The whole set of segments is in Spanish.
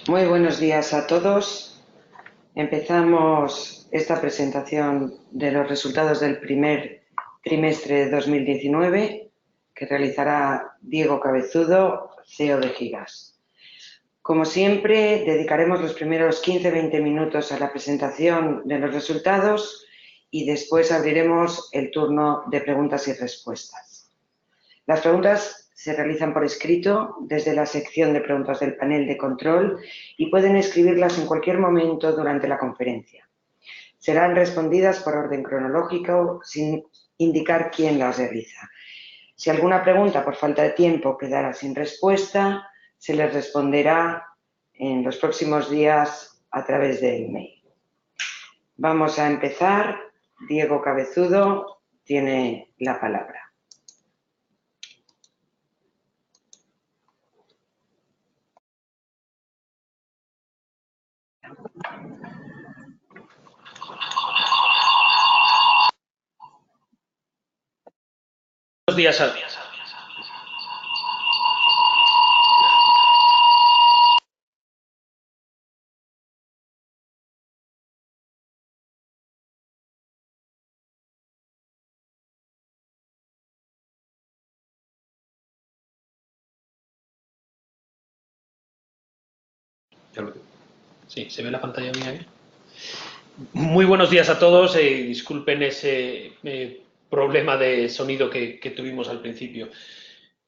Muy buenos días a todos. Empezamos esta presentación de los resultados del primer trimestre de 2019 que realizará Diego Cabezudo, CEO de Gigas. Como siempre, dedicaremos los primeros 15-20 minutos a la presentación de los resultados y después abriremos el turno de preguntas y respuestas. Las preguntas se realizan por escrito desde la sección de preguntas del panel de control y pueden escribirlas en cualquier momento durante la conferencia. Serán respondidas por orden cronológico sin indicar quién las realiza. Si alguna pregunta por falta de tiempo quedara sin respuesta, se les responderá en los próximos días a través de email. Vamos a empezar. Diego Cabezudo tiene la palabra. Buenos días a Sí, ¿se ve la pantalla mía bien? Muy buenos días a todos. Disculpen ese problema de sonido que tuvimos al principio.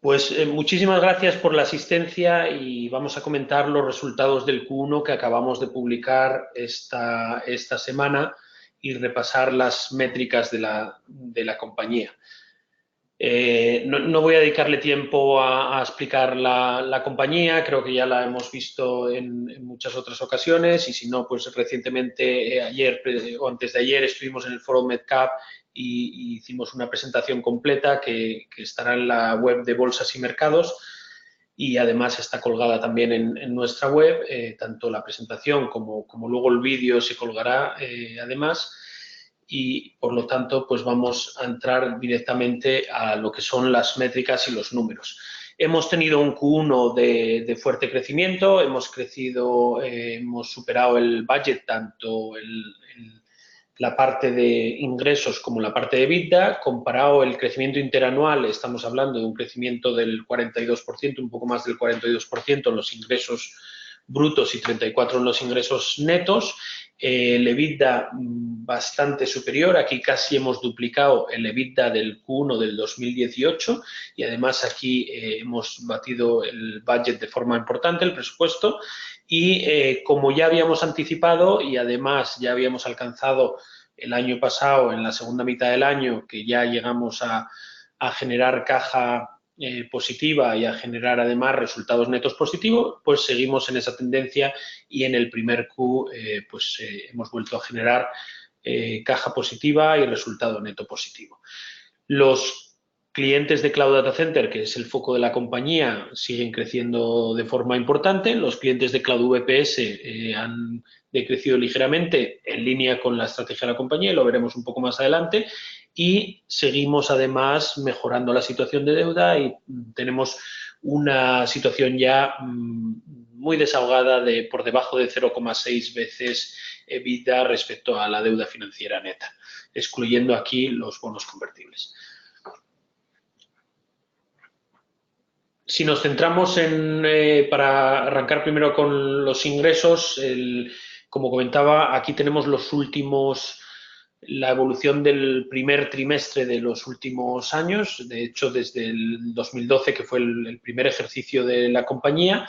Pues muchísimas gracias por la asistencia y vamos a comentar los resultados del Q1 que acabamos de publicar esta semana y repasar las métricas de la compañía. No voy a dedicarle tiempo a explicar la compañía, creo que ya la hemos visto en muchas otras ocasiones y si no, pues recientemente, ayer o antes de ayer, estuvimos en el foro MedCap y hicimos una presentación completa que estará en la web de Bolsas y Mercados y además está colgada también en nuestra web, tanto la presentación como luego el vídeo se colgará además. Y, por lo tanto, pues vamos a entrar directamente a lo que son las métricas y los números. Hemos tenido un Q1 de fuerte crecimiento, hemos crecido, hemos superado el budget, tanto la parte de ingresos como la parte de EBITDA. Comparado el crecimiento interanual, estamos hablando de un crecimiento del 42%, un poco más del 42% en los ingresos brutos y 34% en los ingresos netos. El EBITDA bastante superior, aquí casi hemos duplicado el EBITDA del Q1 del 2018 y además aquí hemos batido el budget de forma importante, el presupuesto, y como ya habíamos anticipado y además ya habíamos alcanzado el año pasado, en la segunda mitad del año, que ya llegamos a generar caja positiva y a generar además resultados netos positivos, pues seguimos en esa tendencia y en el primer Q hemos vuelto a generar caja positiva y resultado neto positivo. Los clientes de Cloud Data Center, que es el foco de la compañía, siguen creciendo de forma importante. Los clientes de Cloud VPS han decrecido ligeramente en línea con la estrategia de la compañía y lo veremos un poco más adelante. Y seguimos además mejorando la situación de deuda y tenemos una situación ya muy desahogada de por debajo de 0,6 veces EBITDA respecto a la deuda financiera neta, excluyendo aquí los bonos convertibles. Si nos centramos para arrancar primero con los ingresos, como comentaba, aquí tenemos la evolución del primer trimestre de los últimos años, de hecho desde el 2012, que fue el primer ejercicio de la compañía.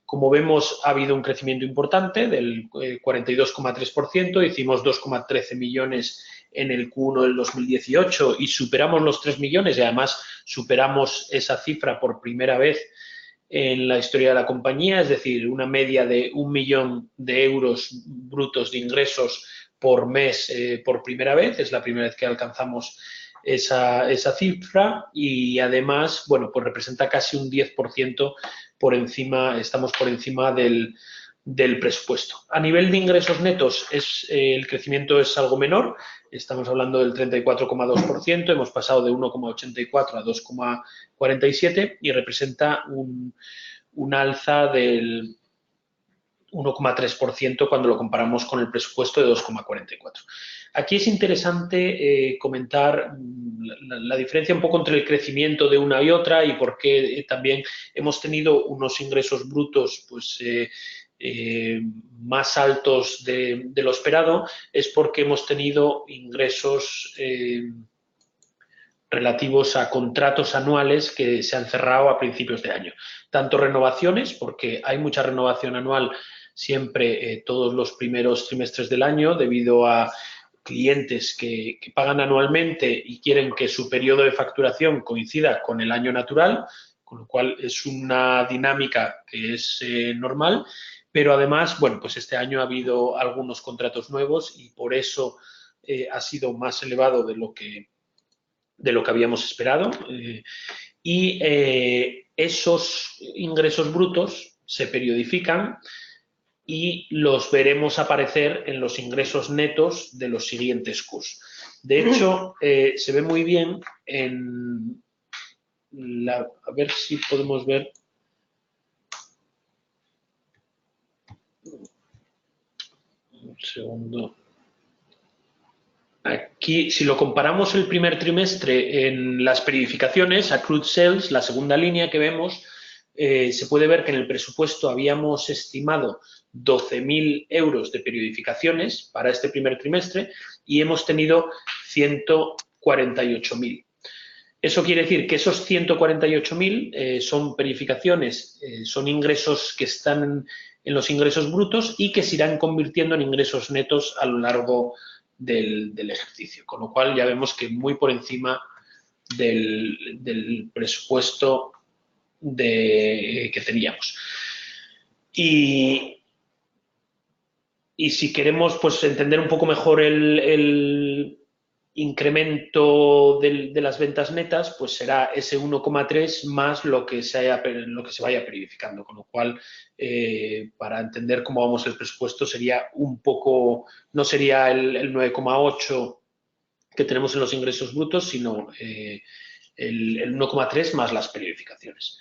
Como vemos, ha habido un crecimiento importante del 42,3%, hicimos 2,13 millones en el Q1 del 2018 y superamos los 3 millones y además superamos esa cifra por primera vez en la historia de la compañía, es decir, una media de 1 millón de euros brutos de ingresos por mes por primera vez, es la primera vez que alcanzamos esa cifra y además, bueno, pues representa casi un 10% por encima, estamos por encima del presupuesto. A nivel de ingresos netos, el crecimiento es algo menor, estamos hablando del 34,2%, hemos pasado de 1,84 a 2,47 y representa un alza del 1,3% cuando lo comparamos con el presupuesto de 2,44%. Aquí es interesante comentar la diferencia un poco entre el crecimiento de una y otra y por qué también hemos tenido unos ingresos brutos pues, más altos de lo esperado. Es porque hemos tenido ingresos relativos a contratos anuales que se han cerrado a principios de año. Tanto renovaciones, porque hay mucha renovación anual siempre todos los primeros trimestres del año debido a clientes que pagan anualmente y quieren que su periodo de facturación coincida con el año natural, con lo cual es una dinámica que es normal, pero además, bueno, pues este año ha habido algunos contratos nuevos y por eso ha sido más elevado de lo que habíamos esperado. Y esos ingresos brutos se periodifican y los veremos aparecer en los ingresos netos de los siguientes Qs. De hecho, se ve muy bien en a ver si podemos ver. Un segundo. Aquí, si lo comparamos el primer trimestre en las periodificaciones, accrued sales, la segunda línea que vemos, se puede ver que en el presupuesto habíamos estimado 12.000 euros de periodificaciones para este primer trimestre y hemos tenido 148.000. Eso quiere decir que esos 148.000 son periodificaciones, son ingresos que están en los ingresos brutos y que se irán convirtiendo en ingresos netos a lo largo del ejercicio, con lo cual ya vemos que muy por encima del presupuesto que teníamos. Y si queremos pues entender un poco mejor el incremento de las ventas netas, pues será ese 1,3 más lo que se vaya periodificando, con lo cual para entender cómo vamos el presupuesto sería un poco, no sería el 9,8 que tenemos en los ingresos brutos, sino el 1,3 más las periodificaciones.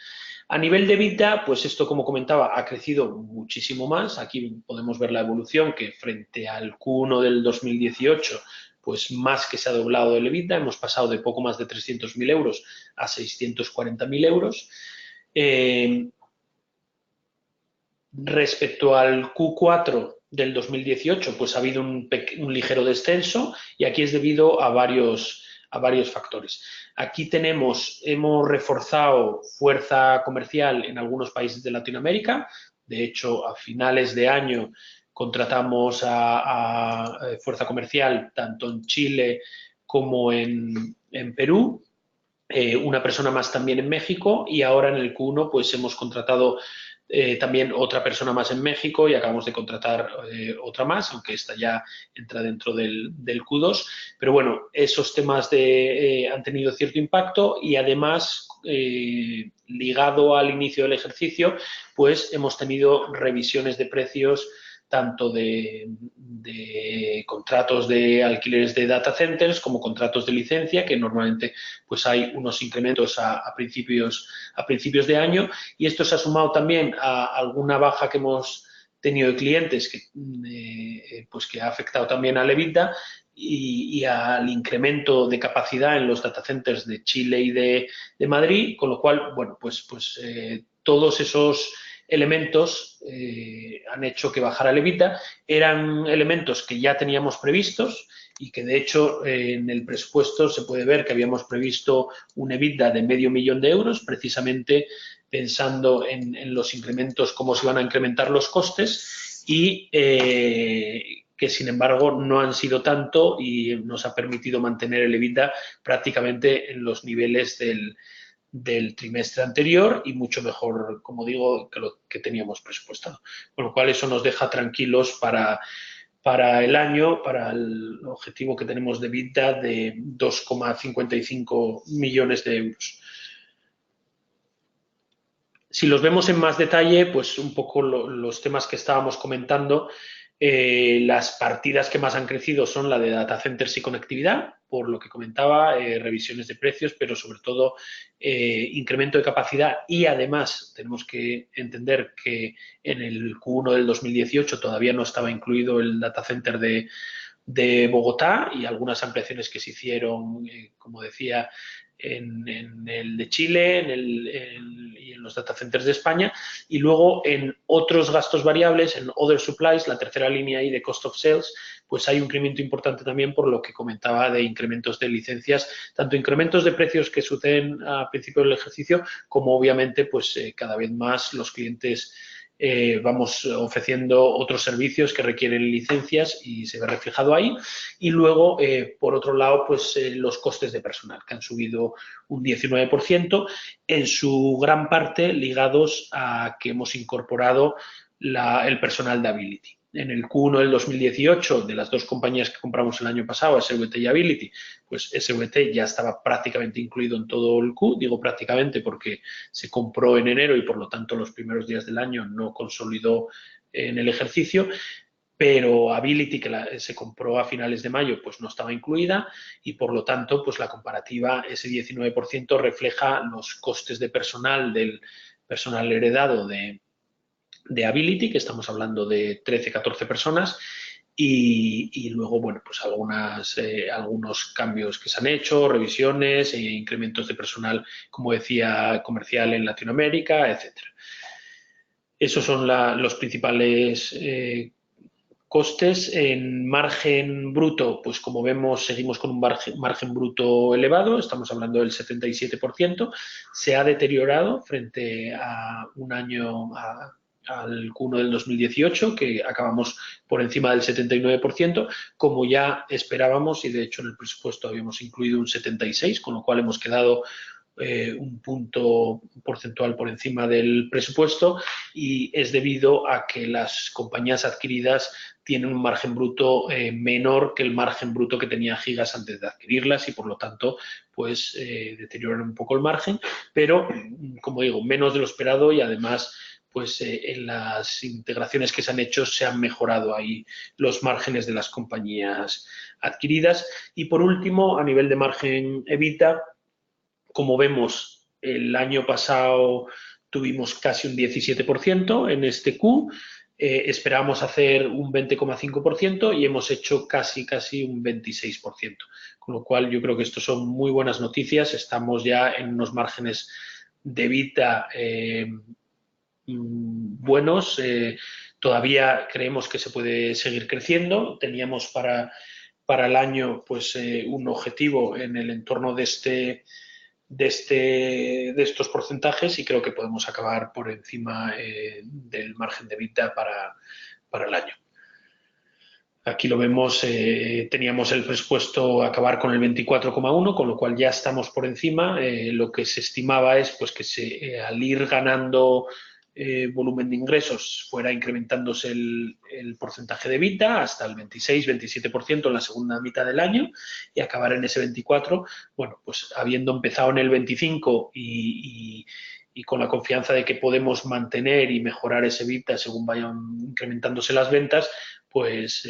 A nivel de EBITDA, pues esto, como comentaba, ha crecido muchísimo más. Aquí podemos ver la evolución que frente al Q1 del 2018, pues más que se ha doblado el EBITDA. Hemos pasado de poco más de 300.000 euros a 640.000 euros. Respecto al Q4 del 2018, pues ha habido un ligero descenso y aquí es debido a varios factores. Aquí hemos reforzado fuerza comercial en algunos países de Latinoamérica. De hecho, a finales de año contratamos a fuerza comercial tanto en Chile como en Perú. Una persona más también en México y ahora en el Q1 pues hemos contratado también otra persona más en México y acabamos de contratar otra más, aunque esta ya entra dentro del Q2. Pero bueno, esos temas han tenido cierto impacto y además, ligado al inicio del ejercicio, pues hemos tenido revisiones de precios tanto de contratos de alquileres de data centers como contratos de licencia, que normalmente pues hay unos incrementos a principios de año, y esto se ha sumado también a alguna baja que hemos tenido de clientes que ha afectado también al EBITDA y al incremento de capacidad en los data centers de Chile y de Madrid, con lo cual, bueno, pues todos esos elementos han hecho que bajara el EBITDA. Eran elementos que ya teníamos previstos y que, de hecho, en el presupuesto se puede ver que habíamos previsto un EBITDA de 500.000 euros, precisamente pensando en los incrementos, cómo se van a incrementar los costes y que, sin embargo, no han sido tanto y nos ha permitido mantener el EBITDA prácticamente en los niveles del trimestre anterior y mucho mejor, como digo, que lo que teníamos presupuestado. Con lo cual, eso nos deja tranquilos para el año, para el objetivo que tenemos de EBITDA de 2,55 millones de euros. Si los vemos en más detalle, pues un poco los temas que estábamos comentando, Las partidas que más han crecido son la de data centers y conectividad, por lo que comentaba, revisiones de precios, pero sobre todo incremento de capacidad, y además tenemos que entender que en el Q1 del 2018 todavía no estaba incluido el data center de Bogotá y algunas ampliaciones que se hicieron, como decía, en el de Chile y en los data centers de España, y luego en otros gastos variables, en other supplies, la tercera línea ahí de cost of sales, pues hay un incremento importante también por lo que comentaba de incrementos de licencias, tanto incrementos de precios que suceden a principio del ejercicio, como obviamente pues cada vez más los clientes vamos ofreciendo otros servicios que requieren licencias y se ve reflejado ahí. Y luego, por otro lado, pues los costes de personal, que han subido un 19%, en su gran parte ligados a que hemos incorporado el personal de Ability. En el Q1 del 2018, de las dos compañías que compramos el año pasado, SWT y Ability, pues SWT ya estaba prácticamente incluido en todo el Q, digo prácticamente porque se compró en enero y por lo tanto los primeros días del año no consolidó en el ejercicio, pero Ability, que se compró a finales de mayo, pues no estaba incluida y por lo tanto, pues la comparativa, ese 19% refleja los costes de personal del personal heredado de Ability, que estamos hablando de 13, 14 personas, y luego, bueno, pues algunos cambios que se han hecho, revisiones e incrementos de personal, como decía, comercial en Latinoamérica, etcétera. Esos son los principales costes. En margen bruto, pues como vemos, seguimos con un margen bruto elevado, estamos hablando del 77%, se ha deteriorado frente a un año, al Q1 del 2018, que acabamos por encima del 79%, como ya esperábamos, y de hecho en el presupuesto habíamos incluido un 76%, con lo cual hemos quedado un punto porcentual por encima del presupuesto, y es debido a que las compañías adquiridas tienen un margen bruto menor que el margen bruto que tenía Gigas antes de adquirirlas y por lo tanto pues deterioran un poco el margen, pero como digo, menos de lo esperado, y además pues en las integraciones que se han hecho se han mejorado ahí los márgenes de las compañías adquiridas. Y por último, a nivel de margen EBITDA, como vemos, el año pasado tuvimos casi un 17% en este Q, esperábamos hacer un 20,5% y hemos hecho casi un 26%. Con lo cual yo creo que esto son muy buenas noticias, estamos ya en unos márgenes de EBITDA buenos, todavía creemos que se puede seguir creciendo, teníamos para el año pues un objetivo en el entorno de estos porcentajes, y creo que podemos acabar por encima del margen de EBITDA para el año. Aquí lo vemos, teníamos el presupuesto acabar con el 24,1, con lo cual ya estamos por encima. Lo que se estimaba es pues, que al ir ganando volumen de ingresos fuera incrementándose el porcentaje de EBITDA hasta el 26-27% en la segunda mitad del año y acabar en ese 24%. Bueno, pues habiendo empezado en el 25% y con la confianza de que podemos mantener y mejorar ese EBITDA según vayan incrementándose las ventas, pues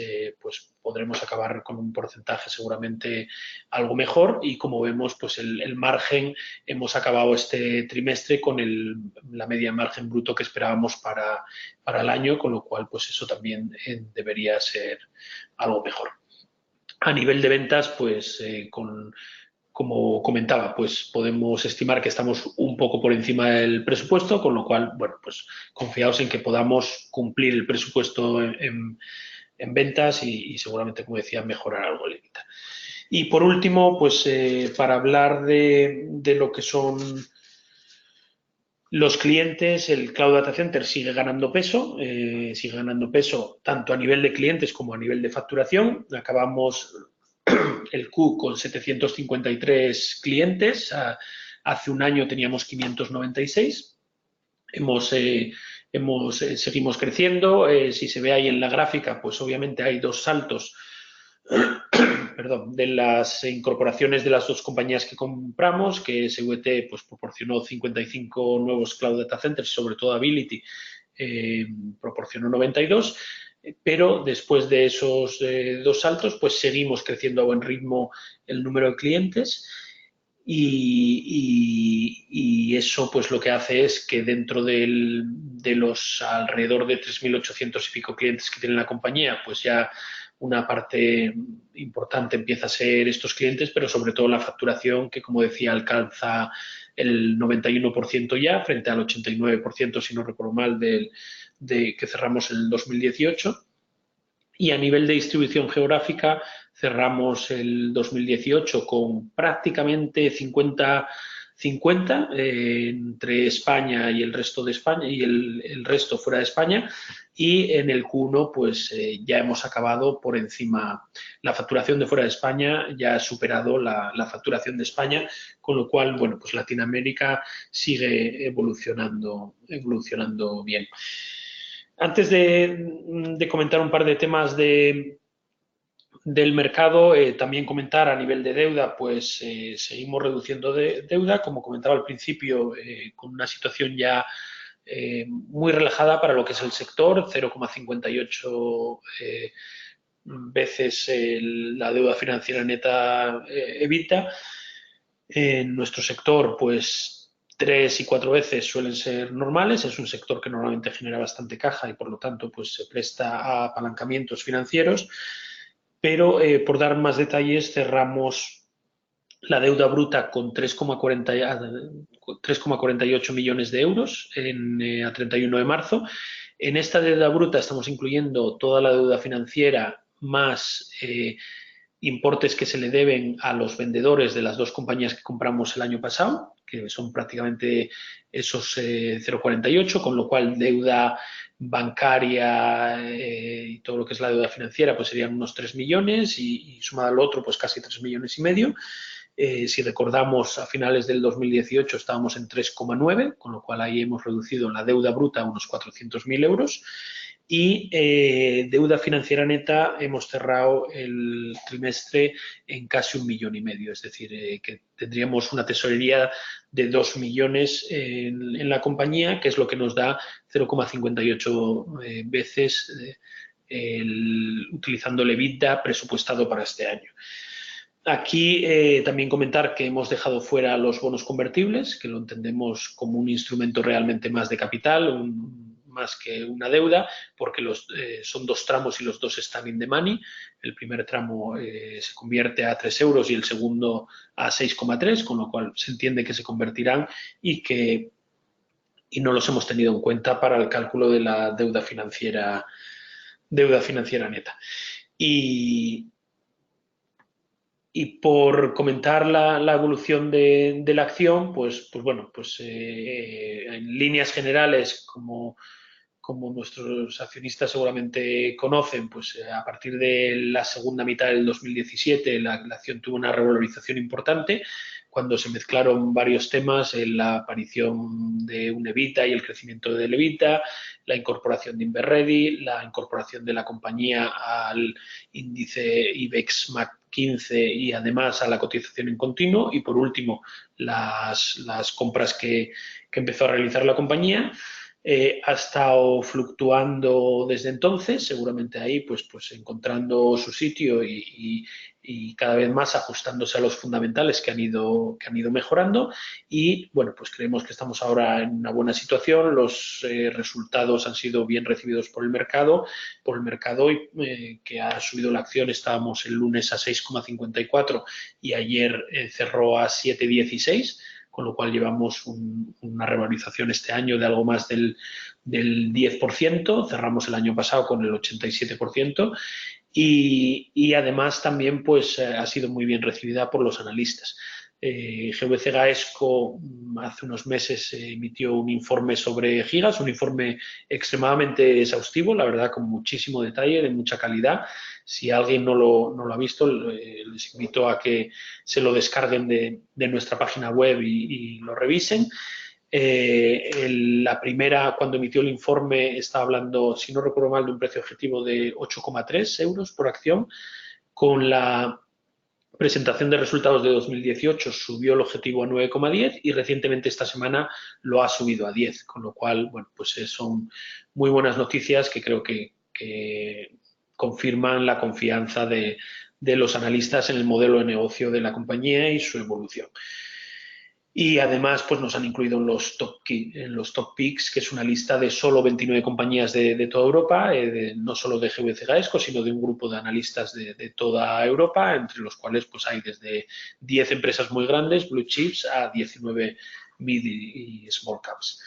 podremos acabar con un porcentaje seguramente algo mejor, y como vemos, pues el margen, hemos acabado este trimestre con la media margen bruto que esperábamos para el año, con lo cual pues eso también debería ser algo mejor. A nivel de ventas, pues como comentaba, pues podemos estimar que estamos un poco por encima del presupuesto, con lo cual, bueno, pues confiados en que podamos cumplir el presupuesto en ventas y seguramente, como decía, mejorar algo el EBITDA. Y por último, pues para hablar de lo que son los clientes, el Cloud Data Center sigue ganando peso tanto a nivel de clientes como a nivel de facturación. Acabamos el Q con 753 clientes, hace un año teníamos 596. Seguimos creciendo. Si se ve ahí en la gráfica, pues obviamente hay dos saltos perdón, de las incorporaciones de las dos compañías que compramos, que SWT pues, proporcionó 55 nuevos Cloud Data Centers, sobre todo Ability proporcionó 92. pero después de esos dos saltos, pues seguimos creciendo a buen ritmo el número de clientes y eso pues lo que hace es que dentro de los alrededor de 3.800 y pico clientes que tiene la compañía, pues ya una parte importante empieza a ser estos clientes, pero sobre todo la facturación que, como decía, alcanza el 91% ya, frente al 89%, si no recuerdo mal, de que cerramos el 2018. Y a nivel de distribución geográfica, cerramos el 2018 con prácticamente 50-50 entre España y el resto de España y el resto fuera de España. Y en el Q1 pues ya hemos acabado por encima, la facturación de fuera de España ya ha superado la facturación de España, con lo cual, bueno, pues Latinoamérica sigue evolucionando bien. Antes de comentar un par de temas del mercado, también comentar a nivel de deuda, pues seguimos reduciendo deuda, como comentaba al principio, con una situación ya muy relajada para lo que es el sector, 0,58 veces la deuda financiera neta EBITDA. En nuestro sector, pues 3 y 4 veces suelen ser normales. Es un sector que normalmente genera bastante caja y por lo tanto pues se presta a apalancamientos financieros. Pero por dar más detalles, cerramos la deuda bruta con 3,48 millones de euros a 31 de marzo. En esta deuda bruta estamos incluyendo toda la deuda financiera más importes que se le deben a los vendedores de las dos compañías que compramos el año pasado, que son prácticamente esos 0,48, con lo cual deuda bancaria y todo lo que es la deuda financiera pues serían unos 3 millones y sumado al otro pues casi 3 millones y medio. Si recordamos, a finales del 2018 estábamos en 3,9, con lo cual ahí hemos reducido la deuda bruta a unos 400.000 euros. Y deuda financiera neta hemos cerrado el trimestre en casi 1,5 millones, es decir, que tendríamos una tesorería de 2 millones en la compañía, que es lo que nos da 0,58 veces utilizando el EBITDA presupuestado para este año. Aquí también comentar que hemos dejado fuera los bonos convertibles, que lo entendemos como un instrumento realmente más de capital, más que una deuda, porque son dos tramos y los dos están in the money. El primer tramo se convierte a 3 euros y el segundo a 6,3, con lo cual se entiende que se convertirán y no los hemos tenido en cuenta para el cálculo de la deuda financiera neta. Y por comentar la evolución de la acción, pues bueno, pues en líneas generales, como nuestros accionistas seguramente conocen, pues a partir de la segunda mitad del 2017 la acción tuvo una revalorización importante cuando se mezclaron varios temas, la aparición de un EBITDA y el crecimiento del EBITDA, la incorporación de Inverready, la incorporación de la compañía al índice IBEX MAC 15 y además a la cotización en continuo y por último las compras que empezó a realizar la compañía. Ha estado fluctuando desde entonces, seguramente ahí pues encontrando su sitio y cada vez más ajustándose a los fundamentales que han ido mejorando y bueno, pues creemos que estamos ahora en una buena situación, los resultados han sido bien recibidos por el mercado y que ha subido la acción, estábamos el lunes a 6,54 y ayer cerró a 7,16, con lo cual llevamos una revalorización este año de algo más del 10%, cerramos el año pasado con el 87% y además también pues ha sido muy bien recibida por los analistas. GVC Gaesco hace unos meses emitió un informe sobre Gigas, un informe extremadamente exhaustivo, la verdad con muchísimo detalle, de mucha calidad. Si alguien no lo ha visto, les invito a que se lo descarguen de nuestra página web y lo revisen. La primera, cuando emitió el informe, estaba hablando, si no recuerdo mal, de un precio objetivo de 8,3 euros por acción. Con la presentación de resultados de 2018 subió el objetivo a 9,10 y recientemente esta semana lo ha subido a 10, con lo cual, bueno, pues son muy buenas noticias que creo que que confirman la confianza de los analistas en el modelo de negocio de la compañía y su evolución. Y además pues nos han incluido en los top picks, que es una lista de solo 29 compañías de toda Europa, no solo de GVC Gaesco, sino de un grupo de analistas de toda Europa, entre los cuales pues hay desde 10 empresas muy grandes, blue chips, a 19 mid y small caps.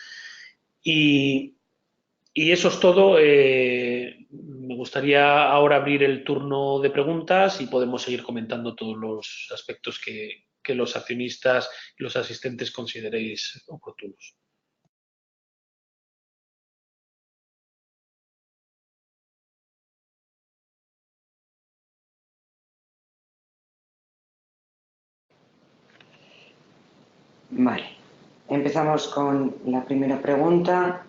Y eso es todo. Me gustaría ahora abrir el turno de preguntas y podemos seguir comentando todos los aspectos que los accionistas y los asistentes consideréis oportunos. Vale, empezamos con la primera pregunta.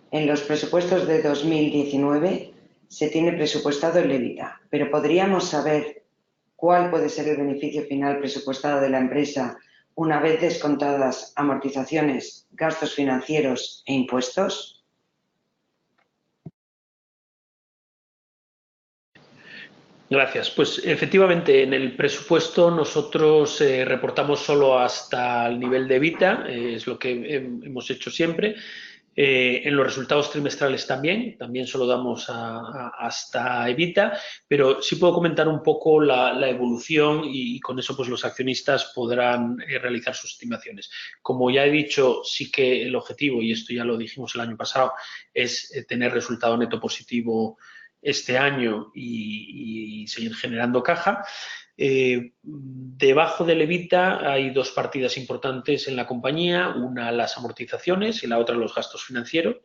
En los presupuestos de 2019 se tiene presupuestado el EBITDA, pero ¿podríamos saber cuál puede ser el beneficio final presupuestado de la empresa una vez descontadas amortizaciones, gastos financieros e impuestos? Gracias. Pues efectivamente en el presupuesto nosotros reportamos solo hasta el nivel de EBITDA, es lo que hemos hecho siempre. En los resultados trimestrales también solo damos hasta EBITDA, pero sí puedo comentar un poco la evolución y con eso pues los accionistas podrán realizar sus estimaciones. Como ya he dicho, sí que el objetivo, y esto ya lo dijimos el año pasado, es tener resultado neto positivo este año y seguir generando caja. Debajo del EBITDA hay dos partidas importantes en la compañía, una las amortizaciones y la otra los gastos financieros.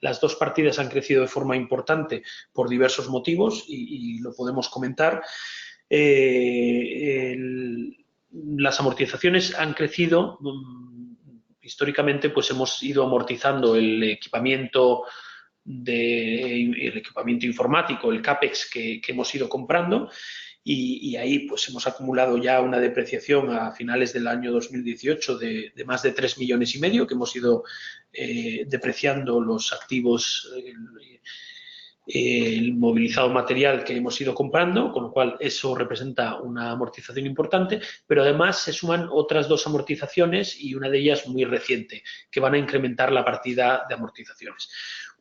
Las dos partidas han crecido de forma importante por diversos motivos y lo podemos comentar. Las amortizaciones han crecido. Históricamente pues hemos ido amortizando el equipamiento informático, el CAPEX que hemos ido comprando y ahí pues hemos acumulado ya una depreciación a finales del año 2018 de más de 3,5 millones que hemos ido depreciando los activos, el movilizado material que hemos ido comprando, con lo cual eso representa una amortización importante, pero además se suman otras dos amortizaciones y una de ellas muy reciente, que van a incrementar la partida de amortizaciones.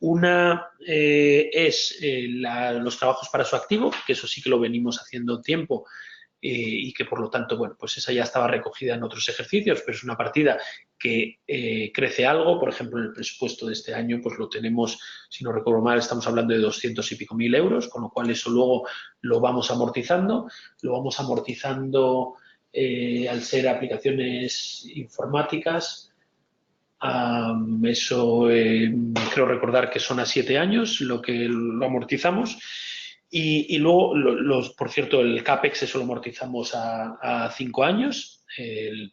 Una es los trabajos para su activo, que eso sí que lo venimos haciendo tiempo y que por lo tanto, bueno, pues esa ya estaba recogida en otros ejercicios, pero es una partida que crece algo. Por ejemplo, en el presupuesto de este año pues lo tenemos, si no recuerdo mal, estamos hablando de 200 y pico mil euros, con lo cual eso luego lo vamos amortizando al ser aplicaciones informáticas. Eso creo recordar que son a 7 años lo que lo amortizamos. Y luego, por cierto, el CAPEX eso lo amortizamos a 5 años,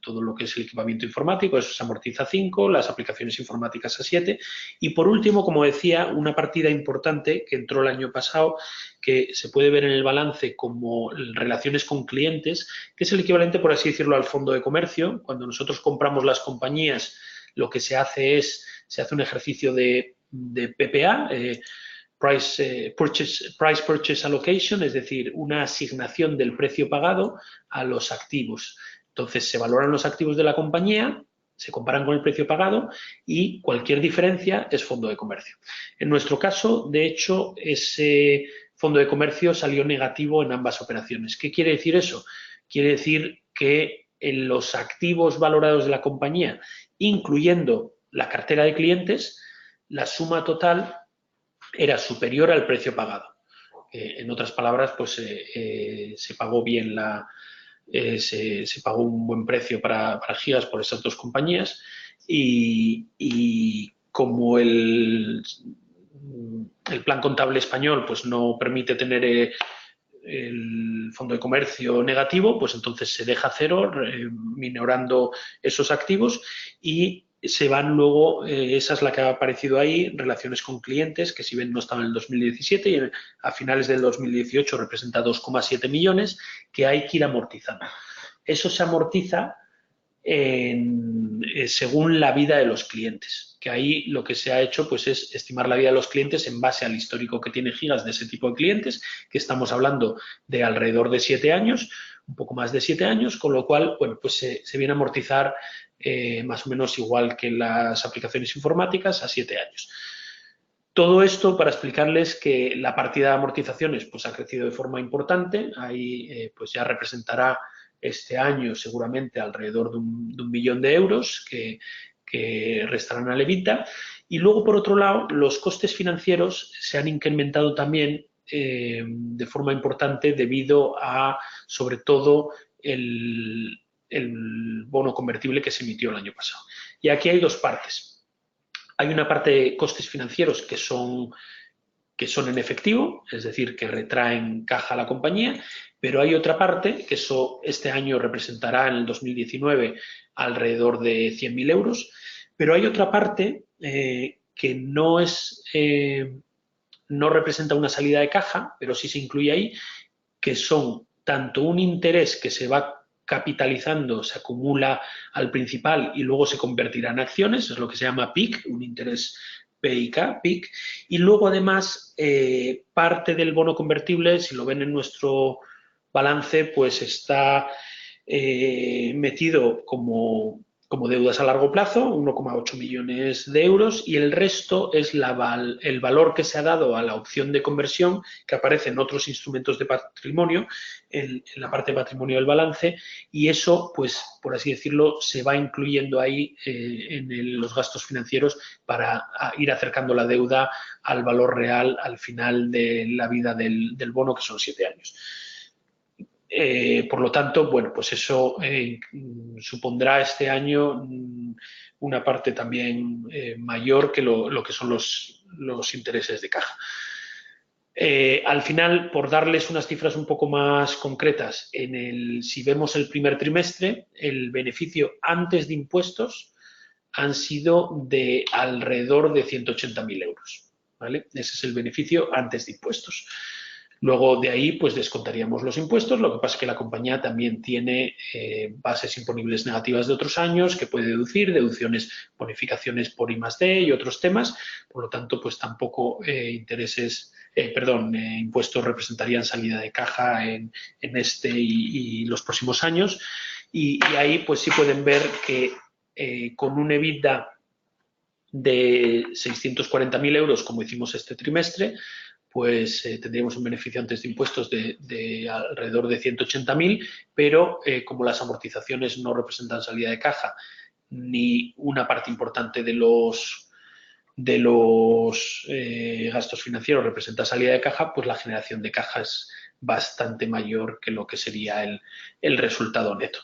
todo lo que es el equipamiento informático, eso se amortiza a 5, las aplicaciones informáticas a 7. Y por último, como decía, una partida importante que entró el año pasado, que se puede ver en el balance como relaciones con clientes, que es el equivalente, por así decirlo, al fondo de comercio. Cuando nosotros compramos las compañías, lo que se hace un ejercicio de PPA, Price Purchase Allocation, es decir, una asignación del precio pagado a los activos. Entonces, se valoran los activos de la compañía, se comparan con el precio pagado y cualquier diferencia es fondo de comercio. En nuestro caso, de hecho, ese fondo de comercio salió negativo en ambas operaciones. ¿Qué quiere decir eso? Quiere decir que en los activos valorados de la compañía, incluyendo la cartera de clientes, la suma total era superior al precio pagado. En otras palabras, pues se pagó bien se pagó un buen precio para gigas por esas dos compañías y como el plan contable español pues no permite tener el fondo de comercio negativo, pues entonces se deja cero, minorando esos activos y se van luego, esa es la que ha aparecido ahí, relaciones con clientes, que si ven no estaba en el 2017 y a finales del 2018 representa 2,7 millones que hay que ir amortizando. Eso se amortiza según la vida de los clientes, que ahí lo que se ha hecho pues es estimar la vida de los clientes en base al histórico que tiene Gigas de ese tipo de clientes, que estamos hablando de alrededor de 7 años, un poco más de 7 años, con lo cual, bueno, pues se viene a amortizar más o menos igual que las aplicaciones informáticas a 7 años. Todo esto para explicarles que la partida de amortizaciones pues, ha crecido de forma importante. Ahí pues ya representará este año seguramente alrededor de un millón de euros que restarán al EBITDA. Y luego, por otro lado, los costes financieros se han incrementado también de forma importante debido a, sobre todo, el bono convertible que se emitió el año pasado. Y aquí hay dos partes. Hay una parte de costes financieros que son en efectivo, es decir, que retraen caja a la compañía, pero hay otra parte, que eso este año representará en el 2019 alrededor de 100.000 euros, pero hay otra parte que no representa una salida de caja, pero sí se incluye ahí, que son tanto un interés que se va capitalizando, se acumula al principal y luego se convertirá en acciones, es lo que se llama PIC, un interés PIK, PIC, y luego además parte del bono convertible, si lo ven en nuestro balance, pues está metido como deudas a largo plazo, 1,8 millones de euros, y el resto es el valor que se ha dado a la opción de conversión que aparece en otros instrumentos de patrimonio, en la parte de patrimonio del balance, y eso, pues, por así decirlo, se va incluyendo ahí en los gastos financieros para ir acercando la deuda al valor real al final de la vida del bono, que son 7 años. Por lo tanto, bueno, pues eso supondrá este año una parte también mayor que lo que son los intereses de caja. Al final, por darles unas cifras un poco más concretas, si vemos el primer trimestre, el beneficio antes de impuestos han sido de alrededor de 180.000 euros. ¿Vale? Ese es el beneficio antes de impuestos. Luego de ahí, pues descontaríamos los impuestos. Lo que pasa es que la compañía también tiene bases imponibles negativas de otros años que puede deducir, deducciones, bonificaciones por I+D y otros temas. Por lo tanto, pues tampoco impuestos representarían salida de caja en este y los próximos años. Y ahí, pues sí pueden ver que con un EBITDA de 640.000 euros, como hicimos este trimestre, pues tendríamos un beneficio antes de impuestos de alrededor de 180.000, pero como las amortizaciones no representan salida de caja ni una parte importante de los gastos financieros representa salida de caja, pues la generación de caja es bastante mayor que lo que sería el resultado neto.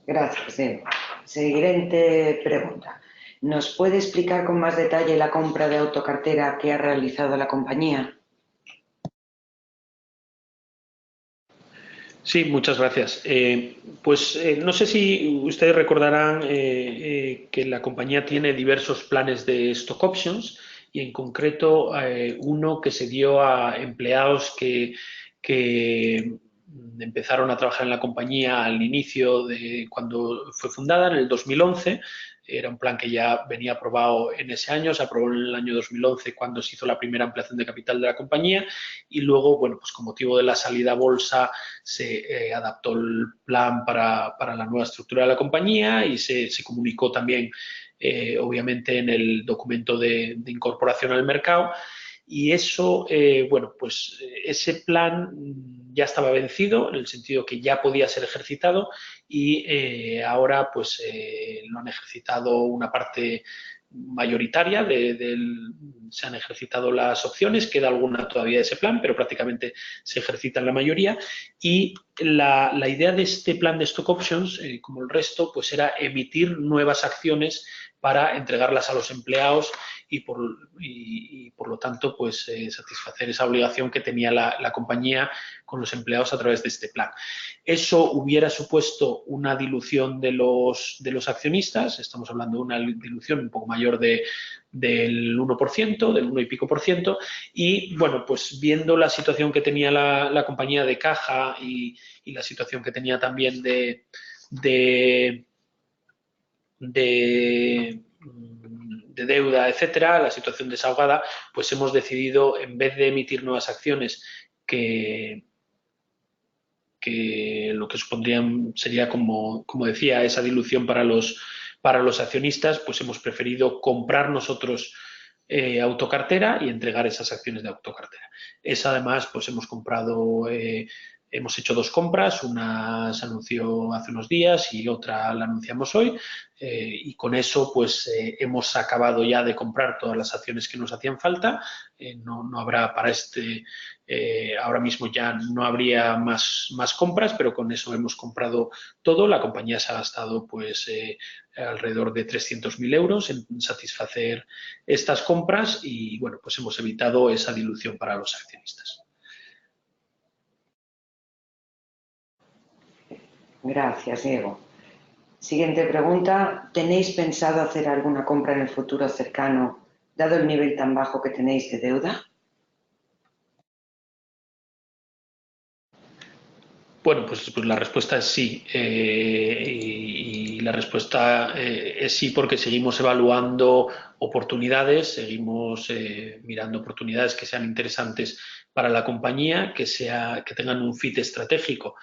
Gracias, presidente. Siguiente pregunta. ¿Nos puede explicar con más detalle la compra de autocartera que ha realizado la compañía? Sí, muchas gracias. No sé si ustedes recordarán que la compañía tiene diversos planes de stock options y en concreto uno que se dio a empleados que empezaron a trabajar en la compañía al inicio de cuando fue fundada, en el 2011. Era un plan que ya venía aprobado en ese año, se aprobó en el año 2011 cuando se hizo la primera ampliación de capital de la compañía y luego, bueno, pues con motivo de la salida a bolsa se adaptó el plan para la nueva estructura de la compañía y se comunicó también, obviamente, en el documento de incorporación al mercado. Y eso, pues ese plan ya estaba vencido, en el sentido que ya podía ser ejercitado y ahora pues lo han ejercitado una parte mayoritaria, se han ejercitado las opciones, queda alguna todavía de ese plan, pero prácticamente se ejercitan la mayoría. Y la idea de este plan de stock options, como el resto, pues era emitir nuevas acciones para entregarlas a los empleados y por lo tanto pues satisfacer esa obligación que tenía la compañía con los empleados a través de este plan. Eso hubiera supuesto una dilución de los accionistas, estamos hablando de una dilución un poco mayor del 1%, del 1 y pico por ciento, y bueno, pues viendo la situación que tenía la compañía de caja y la situación que tenía también de deuda, etcétera, la situación desahogada, pues hemos decidido, en vez de emitir nuevas acciones que lo que supondrían sería, como decía, esa dilución para los accionistas, pues hemos preferido comprar nosotros autocartera y entregar esas acciones de autocartera. Esa, además, pues hemos comprado, hemos hecho 2 compras, una se anunció hace unos días y otra la anunciamos hoy, y con eso pues hemos acabado ya de comprar todas las acciones que nos hacían falta. No habrá para ahora mismo ya no habría más compras, pero con eso hemos comprado todo. La compañía se ha gastado pues alrededor de 300.000 euros en satisfacer estas compras y bueno, pues hemos evitado esa dilución para los accionistas. Gracias, Diego. Siguiente pregunta. ¿Tenéis pensado hacer alguna compra en el futuro cercano, dado el nivel tan bajo que tenéis de deuda? Bueno, pues la respuesta es sí. Y la respuesta es sí porque seguimos evaluando oportunidades, seguimos mirando oportunidades que sean interesantes para la compañía, que tengan un fit estratégico,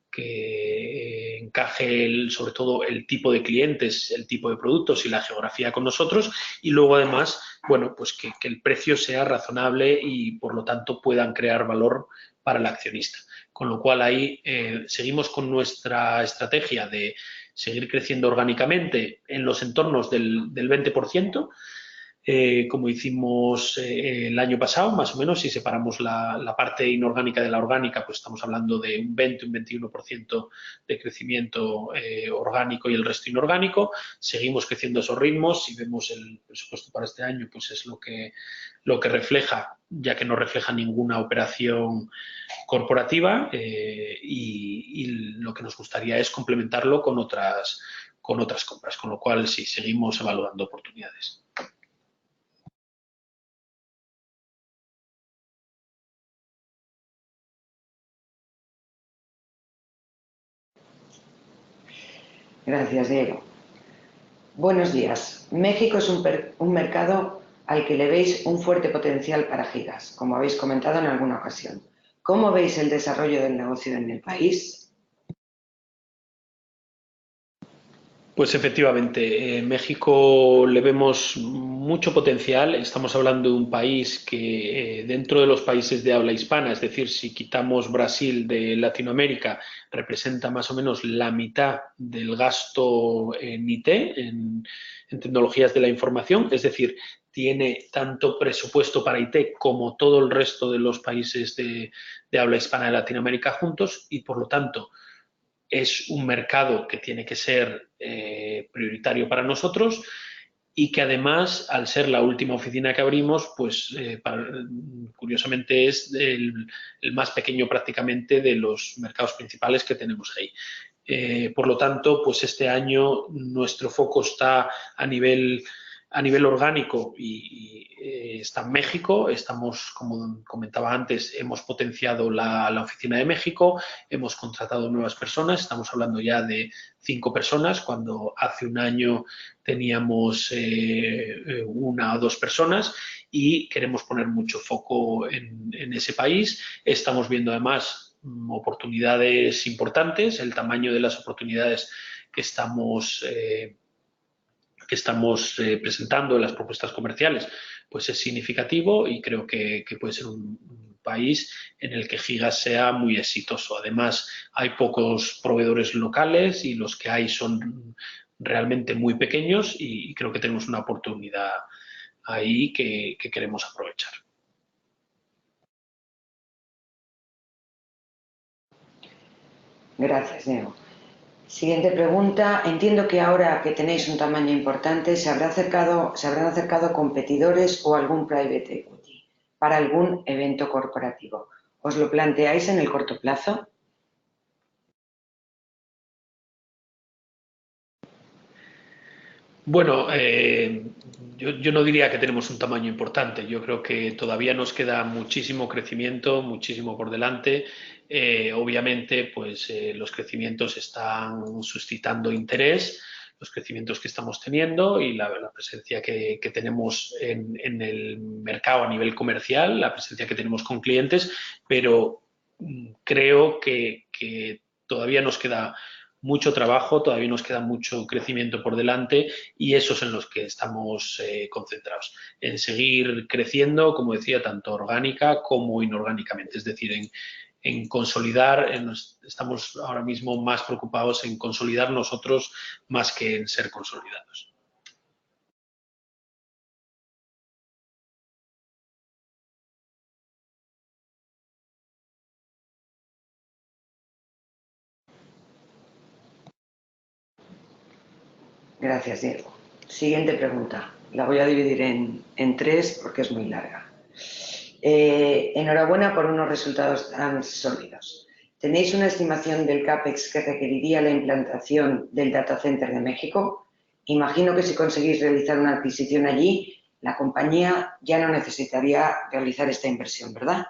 que encaje sobre todo el tipo de clientes, el tipo de productos y la geografía con nosotros, y luego además, bueno, pues que el precio sea razonable y por lo tanto puedan crear valor para el accionista. Con lo cual ahí seguimos con nuestra estrategia de seguir creciendo orgánicamente en los entornos del 20%, como hicimos el año pasado, más o menos. Si separamos la parte inorgánica de la orgánica, pues estamos hablando de un 20, un 21% de crecimiento orgánico y el resto inorgánico. Seguimos creciendo esos ritmos. Si vemos el presupuesto para este año, pues es lo que refleja, ya que no refleja ninguna operación corporativa, y lo que nos gustaría es complementarlo con otras compras, con lo cual sí, seguimos evaluando oportunidades. Gracias, Diego. Buenos días. México es un mercado al que le veis un fuerte potencial para Gigas, como habéis comentado en alguna ocasión. ¿Cómo veis el desarrollo del negocio en el país? Pues efectivamente, en México le vemos mucho potencial. Estamos hablando de un país que dentro de los países de habla hispana, es decir, si quitamos Brasil de Latinoamérica, representa más o menos la mitad del gasto en IT, en tecnologías de la información, es decir, tiene tanto presupuesto para IT como todo el resto de los países de habla hispana de Latinoamérica juntos, y por lo tanto es un mercado que tiene que ser prioritario para nosotros, y que además, al ser la última oficina que abrimos, pues curiosamente es el más pequeño prácticamente de los mercados principales que tenemos ahí. Por lo tanto, pues este año nuestro foco está a nivel orgánico y está en México. Estamos, como comentaba antes, hemos potenciado la oficina de México, hemos contratado nuevas personas, estamos hablando ya de 5 personas, cuando hace un año teníamos 1 o 2 personas, y queremos poner mucho foco en ese país. Estamos viendo además oportunidades importantes. El tamaño de las oportunidades que estamos presentando en las propuestas comerciales pues es significativo, y creo que puede ser un país en el que Gigas sea muy exitoso. Además, hay pocos proveedores locales y los que hay son realmente muy pequeños, y creo que tenemos una oportunidad ahí que queremos aprovechar. Gracias, Diego. Siguiente pregunta. Entiendo que ahora que tenéis un tamaño importante, se habrán acercado competidores o algún private equity para algún evento corporativo. ¿Os lo planteáis en el corto plazo? Bueno, yo no diría que tenemos un tamaño importante. Yo creo que todavía nos queda muchísimo crecimiento, muchísimo por delante. Obviamente, pues los crecimientos están suscitando interés, los crecimientos que estamos teniendo y la presencia que tenemos en el mercado a nivel comercial, la presencia que tenemos con clientes, pero creo que todavía nos queda mucho trabajo, todavía nos queda mucho crecimiento por delante y esos en los que estamos concentrados, en seguir creciendo, como decía, tanto orgánica como inorgánicamente, es decir, en consolidar, estamos ahora mismo más preocupados en consolidar nosotros más que en ser consolidados. Gracias, Diego. Siguiente pregunta. La voy a dividir en tres porque es muy larga. Enhorabuena por unos resultados tan sólidos. ¿Tenéis una estimación del CAPEX que requeriría la implantación del data center de México? Imagino que si conseguís realizar una adquisición allí, la compañía ya no necesitaría realizar esta inversión, ¿verdad?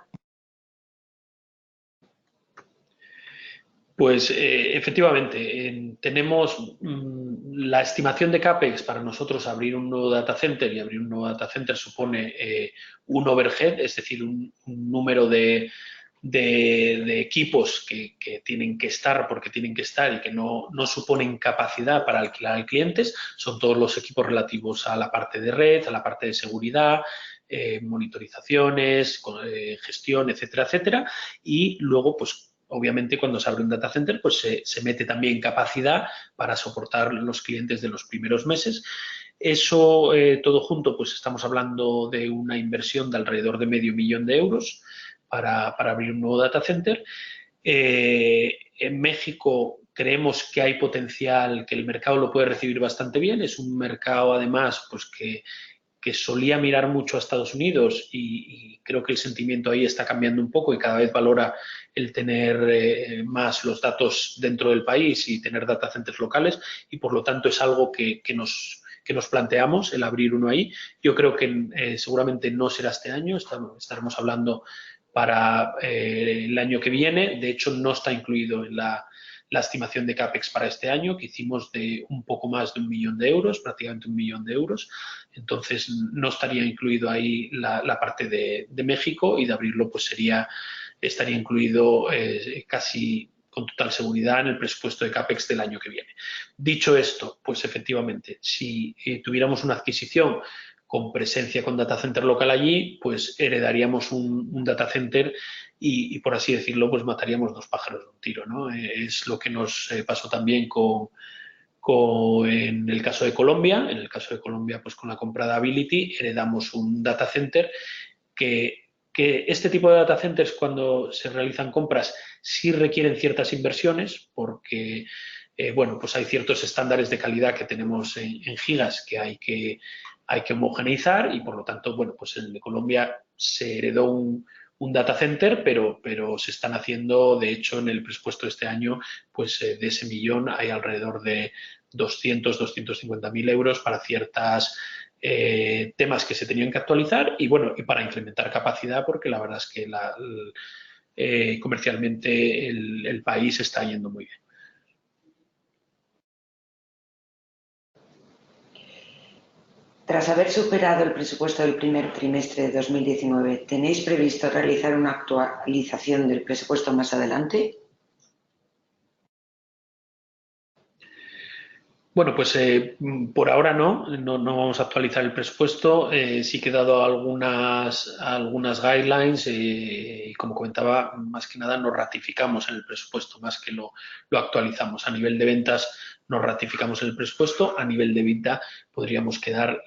Pues efectivamente, tenemos la estimación de CAPEX para nosotros abrir un nuevo data center y abrir un nuevo data center supone un overhead, es decir, un número de equipos que tienen que estar porque tienen que estar y que no suponen capacidad para alquilar a clientes. Son todos los equipos relativos a la parte de red, a la parte de seguridad, monitorizaciones, gestión, etcétera, etcétera. Y luego, pues obviamente cuando se abre un data center, pues se mete también capacidad para soportar los clientes de los primeros meses. Eso todo junto, pues estamos hablando de una inversión de alrededor de €500,000 para abrir un nuevo data center. En México creemos que hay potencial, que el mercado lo puede recibir bastante bien. Es un mercado, además, pues que solía mirar mucho a Estados Unidos y creo que el sentimiento ahí está cambiando un poco y cada vez valora el tener más los datos dentro del país y tener data centers locales y por lo tanto es algo que nos planteamos, el abrir uno ahí. Yo creo que seguramente no será este año, estaremos hablando para el año que viene. De hecho, no está incluido en la estimación de CAPEX para este año, que hicimos de un poco más de €1,000,000, prácticamente €1,000,000. Entonces, no estaría incluido ahí la parte de México y de abrirlo, pues estaría incluido casi con total seguridad en el presupuesto de CAPEX del año que viene. Dicho esto, pues efectivamente, si tuviéramos una adquisición con presencia con data center local allí, pues heredaríamos un data center y, por así decirlo, pues mataríamos dos pájaros de un tiro, ¿no? Es lo que nos pasó también en el caso de Colombia. En el caso de Colombia, pues con la compra de Ability heredamos un data center que este tipo de data centers, cuando se realizan compras, sí requieren ciertas inversiones porque bueno, pues hay ciertos estándares de calidad que tenemos en gigas que hay que homogeneizar y por lo tanto, bueno, pues en Colombia se heredó un data center, pero se están haciendo, de hecho, en el presupuesto de este año, pues de ese millón hay alrededor de 250.000 euros para ciertas temas que se tenían que actualizar y bueno, y para incrementar capacidad porque la verdad es que comercialmente el país está yendo muy bien. Tras haber superado el presupuesto del primer trimestre de 2019, ¿tenéis previsto realizar una actualización del presupuesto más adelante? Bueno, pues por ahora no vamos a actualizar el presupuesto. Sí que he dado algunas guidelines y como comentaba, más que nada nos ratificamos en el presupuesto, más que lo actualizamos. A nivel de ventas nos ratificamos en el presupuesto, a nivel de EBITDA podríamos quedar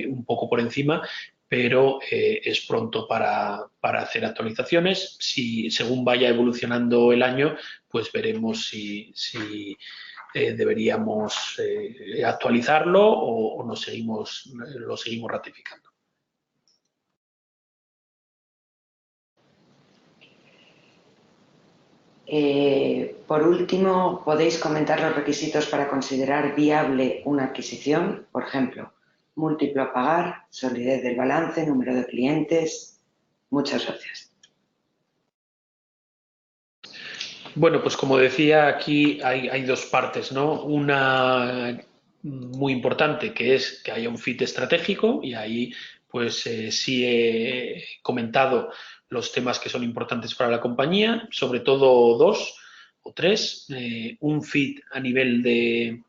un poco por encima, pero es pronto para hacer actualizaciones. Si según vaya evolucionando el año, pues veremos si deberíamos actualizarlo o lo seguimos ratificando. Por último, podéis comentar los requisitos para considerar viable una adquisición, por ejemplo, múltiplo a pagar, solidez del balance, número de clientes. Muchas gracias. Bueno, pues como decía, aquí hay dos partes, ¿no? Una muy importante, que es que haya un fit estratégico, y ahí pues sí he comentado los temas que son importantes para la compañía, sobre todo dos o tres. Un fit a nivel de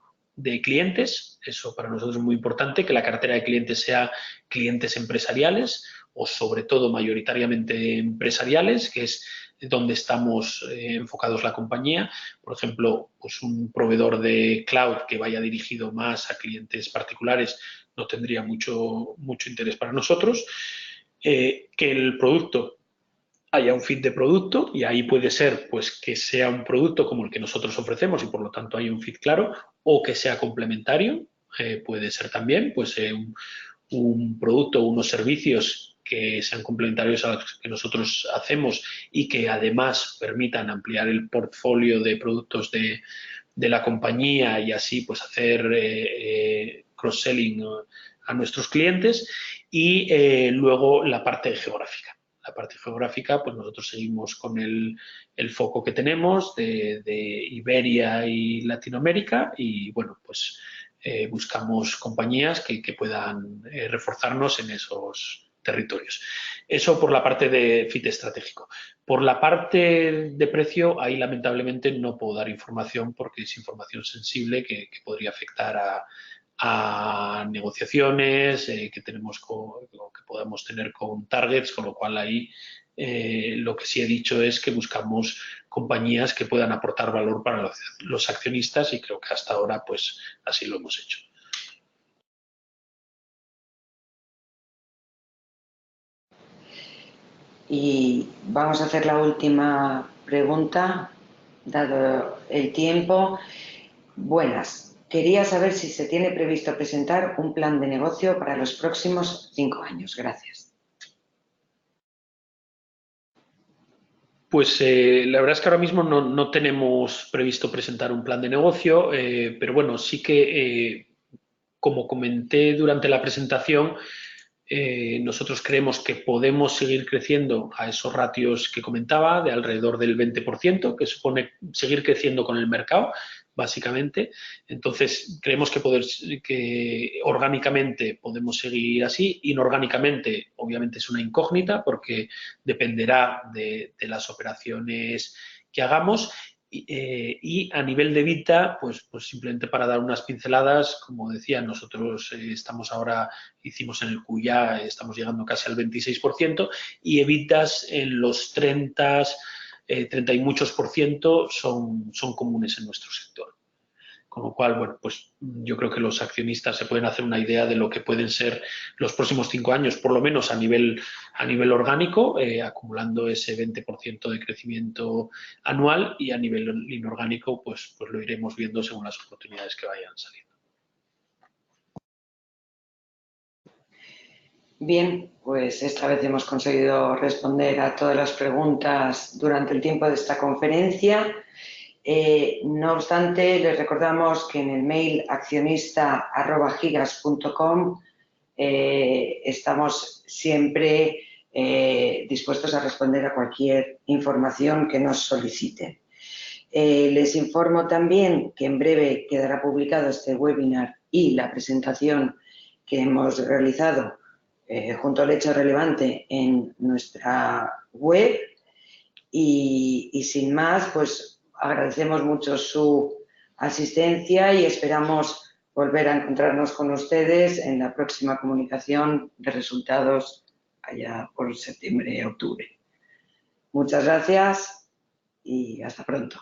clientes, eso para nosotros es muy importante, que la cartera de clientes sea clientes empresariales o sobre todo mayoritariamente empresariales, que es donde estamos enfocados la compañía. Por ejemplo, pues un proveedor de cloud que vaya dirigido más a clientes particulares no tendría mucho interés para nosotros. Que el producto haya un fit de producto, y ahí puede ser pues que sea un producto como el que nosotros ofrecemos y por lo tanto hay un fit claro, o que sea complementario. Puede ser también pues un producto o unos servicios que sean complementarios a los que nosotros hacemos y que además permitan ampliar el portfolio de productos de la compañía y así pues hacer cross-selling a nuestros clientes. Y luego la parte geográfica. La parte geográfica, pues nosotros seguimos con el foco que tenemos de Iberia y Latinoamérica, y bueno, pues buscamos compañías que puedan reforzarnos en esos territorios. Eso por la parte de fit estratégico. Por la parte de precio, ahí lamentablemente no puedo dar información porque es información sensible que podría afectar a negociaciones que tenemos que podamos tener con targets, con lo cual ahí lo que sí he dicho es que buscamos compañías que puedan aportar valor para los accionistas, y creo que hasta ahora pues así lo hemos hecho. Y vamos a hacer la última pregunta, dado el tiempo. Buenas. Quería saber si se tiene previsto presentar un plan de negocio para los próximos 5 años. Gracias. Pues la verdad es que ahora mismo no tenemos previsto presentar un plan de negocio, pero bueno, sí que, como comenté durante la presentación, nosotros creemos que podemos seguir creciendo a esos ratios que comentaba, de alrededor del 20%, que supone seguir creciendo con el mercado, básicamente. Entonces, creemos que orgánicamente podemos seguir así. Inorgánicamente, obviamente, es una incógnita porque dependerá de las operaciones que hagamos. Y a nivel de EBITDA, pues simplemente para dar unas pinceladas, como decía, nosotros hicimos en el Q ya, estamos llegando casi al 26%, y EBITDAs en los 30 y muchos por ciento son comunes en nuestro sector. Con lo cual, bueno, pues yo creo que los accionistas se pueden hacer una idea de lo que pueden ser los próximos 5 años, por lo menos a nivel orgánico, acumulando ese 20% de crecimiento anual, y a nivel inorgánico, pues lo iremos viendo según las oportunidades que vayan saliendo. Bien, pues esta vez hemos conseguido responder a todas las preguntas durante el tiempo de esta conferencia. No obstante, les recordamos que en el mail accionista@gigas.com estamos siempre dispuestos a responder a cualquier información que nos soliciten. Les informo también que en breve quedará publicado este webinar y la presentación que hemos realizado junto al hecho relevante en nuestra web. Y sin más, pues agradecemos mucho su asistencia y esperamos volver a encontrarnos con ustedes en la próxima comunicación de resultados allá por septiembre-octubre. Muchas gracias y hasta pronto.